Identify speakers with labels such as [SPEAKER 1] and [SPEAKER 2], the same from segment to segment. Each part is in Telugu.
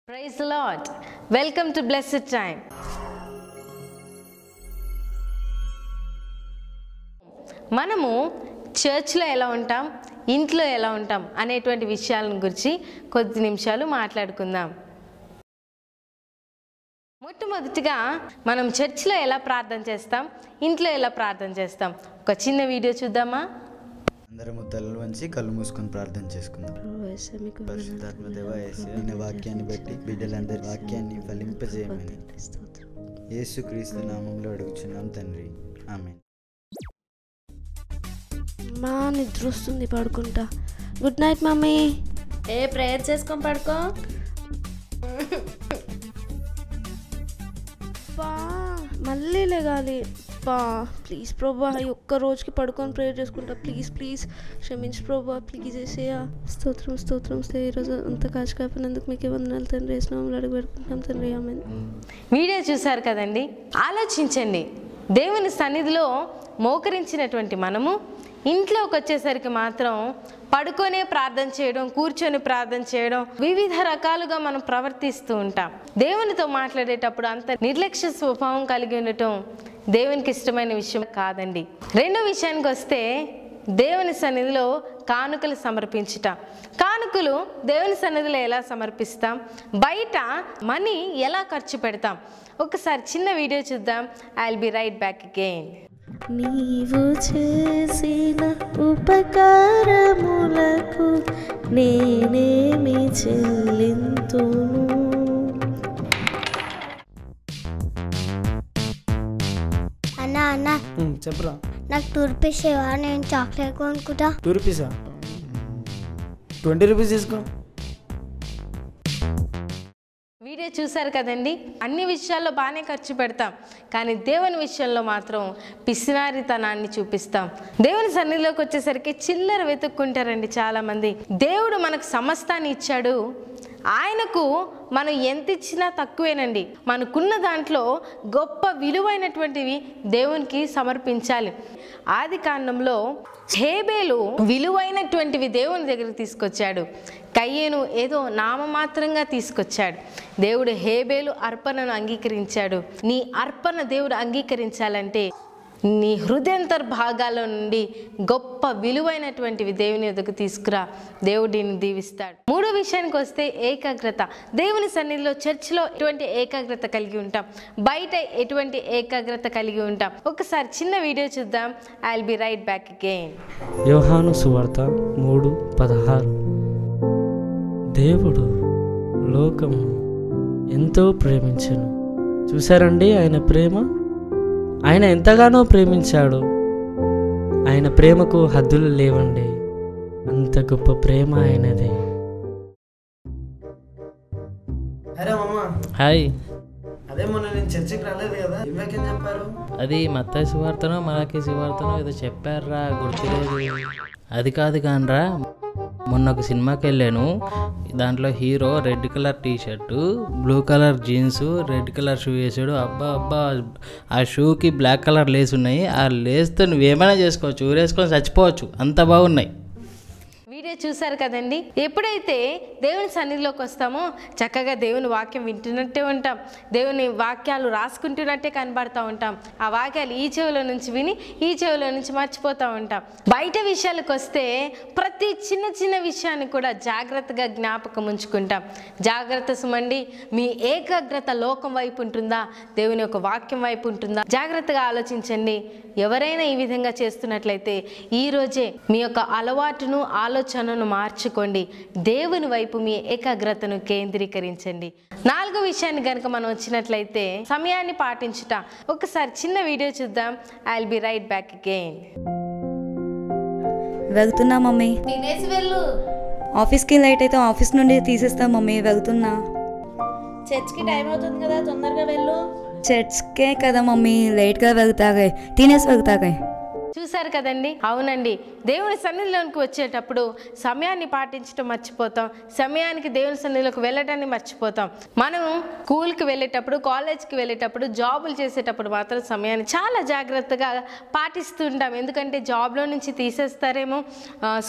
[SPEAKER 1] Praise the Lord. Welcome to Blessed Time. మనము చర్చ్లో ఎలా ఉంటాం, ఇంట్లో ఎలా ఉంటాం అనేటువంటి విషయాలను గురించి కొద్ది నిమిషాలు మాట్లాడుకుందాం. మొట్టమొదటిగా మనం చర్చ్లో ఎలా ప్రార్థన చేస్తాం, ఇంట్లో ఎలా ప్రార్థన చేస్తాం, ఒక చిన్న వీడియో చూద్దామా?
[SPEAKER 2] అందరము తలలు వంచి కళ్ళు మూసుకొని ప్రార్థన చేసుకుందాం. పరిశుద్ధాత్మ దేవా, యేసు వాక్యాన్ని బట్టి బిడ్డలందరి వాక్యాన్ని ఫలింపజేయమని యేసుక్రీస్తు నామంలో అడుగుచున్నాం తండ్రి, ఆమేన్.
[SPEAKER 3] మా నిద్ర వస్తుంది, పడుకుంటా. Good night mummy.
[SPEAKER 4] ప్రేయర్ చేసుకొని పడుకో.
[SPEAKER 3] మళ్ళీ లేగాలి. ప్లీజ్ ప్రభా, ఈ ఒక్క రోజుకి పడుకొని ప్రేయర్ చేసుకుంటా. ప్లీజ్ ప్లీజ్ క్షమించు ప్రభా, ప్లీజ్ వేసేయా. స్తోత్రం స్తోత్రం. ఈరోజు అంత కాచి కాపినందుకు మీకే వందనాలు తండ్రి. వేసినాము అడుగు పెట్టుకుంటాం తండ్రి, ఆమేన్.
[SPEAKER 1] వీడియో చూసారు కదండి, ఆలోచించండి. దేవుని సన్నిధిలో మోకరించినటువంటి మనము ఇంట్లోకి వచ్చేసరికి మాత్రం పడుకొనే ప్రార్థన చేయడం, కూర్చొని ప్రార్థన చేయడం, వివిధ రకాలుగా మనం ప్రవర్తిస్తూ ఉంటాం. దేవునితో మాట్లాడేటప్పుడు అంత నిర్లక్ష్య స్వభావం కలిగి ఉండటం దేవునికి ఇష్టమైన విషయం కాదండి. రెండో విషయానికి వస్తే, దేవుని సన్నిధిలో కానుకలు సమర్పించుట. కానుకలు దేవుని సన్నిధిలో ఎలా సమర్పిస్తాం, బయట మనీ ఎలా ఖర్చు పెడతాం, ఒకసారి చిన్న వీడియో చూద్దాం. I will be right back again.
[SPEAKER 3] నీవు చేసిన ఉపకారములకు నేనేమి చెల్లింతును.
[SPEAKER 5] అన్నా అన్నా
[SPEAKER 6] చెప్పరా.
[SPEAKER 5] నాకు 2 రూపీస్ ఇవ్వా, నేను చాక్లెట్ కొనుక్కుంటా.
[SPEAKER 6] 2 రూపీసా? 20 రూపీస్ తీసుకో.
[SPEAKER 1] వీడియో చూసారు కదండి, అన్ని విషయాల్లో బాగానే ఖర్చు పెడతాం, కానీ దేవుని విషయంలో మాత్రం పిసినారితనాన్ని చూపిస్తాం. దేవుని సన్నిధిలోకి వచ్చేసరికి చిల్లర వెతుక్కుంటారండి చాలామంది. దేవుడు మనకు సమస్తాన్ని ఇచ్చాడు, ఆయనకు మనం ఎంత ఇచ్చినా తక్కువేనండి. మనకున్న దాంట్లో గొప్ప విలువైనటువంటివి దేవునికి సమర్పించాలి. ఆది కాండంలో హేబేలు విలువైనటువంటివి దేవుని దగ్గరికి తీసుకొచ్చాడు. కయ్యేను ఏదో నామమాత్రంగా తీసుకొచ్చాడు. దేవుడు హేబేలు అర్పణను అంగీకరించాడు. నీ అర్పణ దేవుడు అంగీకరించాలంటే నీ హృదయంతర్భాగాల నుండి గొప్ప విలువైనటువంటివి దేవుని ఎదుగు తీసుకురా, దేవుడిని దీవిస్తాడు. మూడో విషయానికి వస్తే ఏకాగ్రత. దేవుని సన్నిధిలో చర్చిలో ఎటువంటి ఏకాగ్రత కలిగి ఉంటాం, బయట ఎటువంటి ఏకాగ్రత కలిగి ఉంటాం, ఒకసారి చిన్న వీడియో చూద్దాం. I will be right back again.
[SPEAKER 7] యోహాను సువార్త 3:16. దేవుడు లోకము ఎంతో ప్రేమించెను. చూసారండి ఆయన ప్రేమ. ఆయన ఎంతగానో ప్రేమించాడు. ఆయన ప్రేమకు హద్దులు లేవండి. అంత గొప్ప ప్రేమ ఆయనది.
[SPEAKER 6] అరే మామ,
[SPEAKER 7] హాయ్.
[SPEAKER 6] అదే మొన్న నేను చర్చికి రాలేదు కదా, ఇవ్వకేం చెప్పారు?
[SPEAKER 7] అది మత్తయి సువార్తనో మలాకీ సువార్తనో ఏదో చెప్పారా, గుర్తులేదు. అది కాదు కానరా, మొన్న ఒక సినిమాకి వెళ్ళాను. దాంట్లో hero red colour T shirt, blue colour jeans, red colour shoe వేసాడు. అబ్బా అబ్బా, ఆ షూకి బ్లాక్ కలర్ లేస్ ఉన్నాయి. ఆ లేస్తో నువ్వేమైనా చేసుకోవచ్చు, ఊరేసుకొని చచ్చిపోవచ్చు, అంత బాగున్నాయి.
[SPEAKER 1] వీడియో చూసారు కదండి, ఎప్పుడైతే దేవుని సన్నిధిలోకి వస్తామో చక్కగా దేవుని వాక్యం వింటున్నట్టే ఉంటాం, దేవుని వాక్యాలు రాసుకుంటున్నట్టే కనబడుతూ ఉంటాం. ఆ వాక్యాలు ఈ చెవిలో నుంచి విని ఈ చెవిలో నుంచి మర్చిపోతూ ఉంటాం. బయట విషయాలకు వస్తే ప్రతి చిన్న చిన్న విషయాన్ని కూడా జాగ్రత్తగా జ్ఞాపకం ఉంచుకుంటాం. జాగ్రత్త సుమండి, మీ ఏకాగ్రత లోకం వైపు ఉంటుందా, దేవుని యొక్క వాక్యం వైపు ఉంటుందా? జాగ్రత్తగా ఆలోచించండి. ఎవరైనా ఈ విధంగా చేస్తున్నట్లయితే ఈరోజే మీ యొక్క అలవాటును ఆలోచనను మార్చుకోండి. దేవుని వైపు మీ ఏకాగ్రతను కేంద్రీకరించండి. నాలుగో విషయాన్ని కనుక మనం వచ్చినట్లయితే సమయాన్ని పాటించుట. ఒకసారి చిన్న వీడియో చూద్దాం. I will be right back again.
[SPEAKER 8] వెళ్తున్నా మమ్మీ.
[SPEAKER 4] తినేసి వెళ్ళు.
[SPEAKER 8] ఆఫీస్కి లేట్ అయితే ఆఫీస్ నుండి తీసేస్తా మమ్మీ. వెళ్తున్నా.
[SPEAKER 4] చర్చ్కి టైం అవుతుంది కదా, తొందరగా వెళ్ళు.
[SPEAKER 8] చర్చ్కే కదా మమ్మీ, లేట్గా వెళ్తాగా, తినేసి వెళ్తాగా.
[SPEAKER 1] చూశారు కదండి. అవునండి, దేవుని సన్నిధిలోకి వచ్చేటప్పుడు సమయాన్ని పాటించడం మర్చిపోతాం, సమయానికి దేవుని సన్నిధిలోకి వెళ్ళటాన్ని మర్చిపోతాం. మనం స్కూల్కి వెళ్ళేటప్పుడు, కాలేజ్కి వెళ్ళేటప్పుడు, జాబులు చేసేటప్పుడు మాత్రం సమయాన్ని చాలా జాగ్రత్తగా పాటిస్తూ ఉంటాం. ఎందుకంటే జాబ్లో నుంచి తీసేస్తారేమో,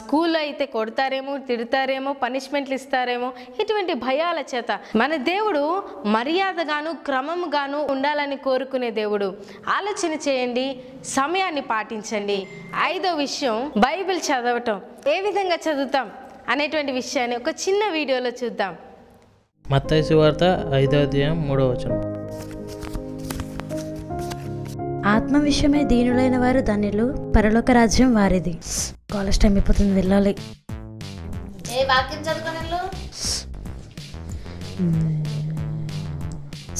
[SPEAKER 1] స్కూల్లో అయితే కొడతారేమో, తిడతారేమో, పనిష్మెంట్లు ఇస్తారేమో, ఇటువంటి భయాల చేత మన దేవుడు మర్యాదగాను క్రమముగాను ఉండాలని కోరుకునే దేవుడు. ఆలోచన చేయండి, సమయాన్ని పాటించండి. 5వ విషయం, బైబిల్ చదవటం. ఏ విధంగా చదువుతాం అనేటువంటి విషయాన్ని ఒక చిన్న వీడియోలో చూద్దాం.
[SPEAKER 7] మత్తయి సువార్త 5వ అధ్యాయం 3వ వచనం.
[SPEAKER 9] ఆత్మ విషయమే దీనులైన వారు ధన్యులు, పరలోక రాజ్యం వారిది. కాలేజ్ టైం అయిపోతుంది, వెళ్ళాలి.
[SPEAKER 4] ఏ వాక్యం చదువుకోనలు?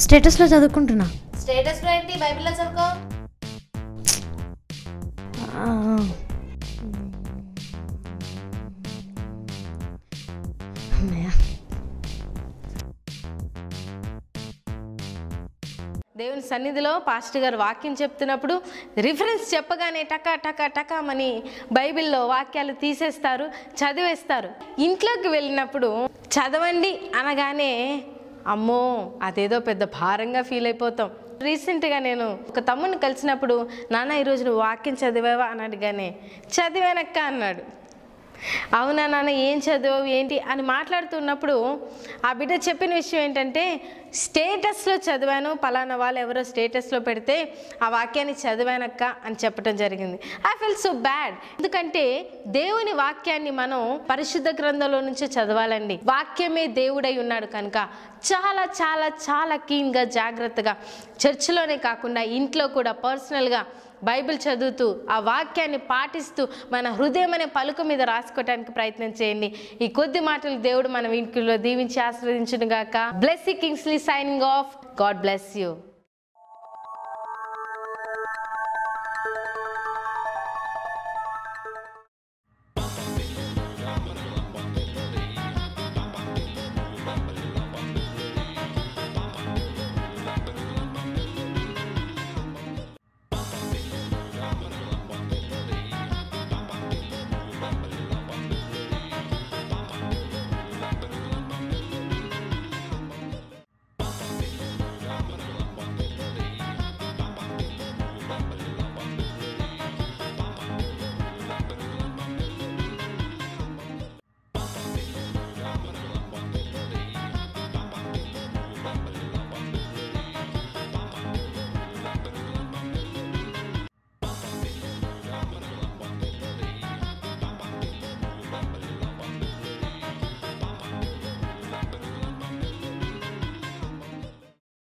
[SPEAKER 9] స్టేటస్లో చదువుకుంటున్నా.
[SPEAKER 4] స్టేటస్ లో ఏంటి? బైబిల్లో చదువుకో.
[SPEAKER 1] దేవుని సన్నిధిలో పాస్టర్ గారు వాక్యం చెప్తున్నప్పుడు రిఫరెన్స్ చెప్పగానే టకా టకా టకామని బైబిల్లో వాక్యాలు తీసేస్తారు, చదివేస్తారు. ఇంట్లోకి వెళ్ళినప్పుడు చదవండి అనగానే అమ్మో అదేదో పెద్ద భారంగా ఫీల్ అయిపోతాం. రీసెంట్గా నేను ఒక తమ్ముడిని కలిసినప్పుడు, నాన్న ఈరోజు నువ్వు వాక్యం చదివావా అని అడిగానే. చదివానక్క అన్నాడు. అవునా నాన్న, ఏం చదివావు ఏంటి అని మాట్లాడుతున్నప్పుడు ఆ బిడ్డ చెప్పిన విషయం ఏంటంటే, స్టేటస్లో చదివాను, పలానా వాళ్ళు ఎవరో స్టేటస్లో పెడితే ఆ వాక్యాన్ని చదివానక్క అని చెప్పడం జరిగింది. I feel so bad. ఎందుకంటే దేవుని వాక్యాన్ని మనం పరిశుద్ధ గ్రంథంలో నుంచి చదవాలండి. వాక్యమే దేవుడై ఉన్నాడు కనుక చాలా చాలా చాలా కీన్గా, జాగ్రత్తగా చర్చిలోనే కాకుండా ఇంట్లో కూడా పర్సనల్గా బైబిల్ చదువుతూ ఆ వాక్యాన్ని పాటిస్తూ మన హృదయం అనే పలుకు మీద రాసుకోవడానికి ప్రయత్నం చేయండి. ఈ కొద్ది మాటలు దేవుడు మన వీటిలో దీవించి ఆశీర్వదించును గాక. Blessing Kingsley signing off. God bless you.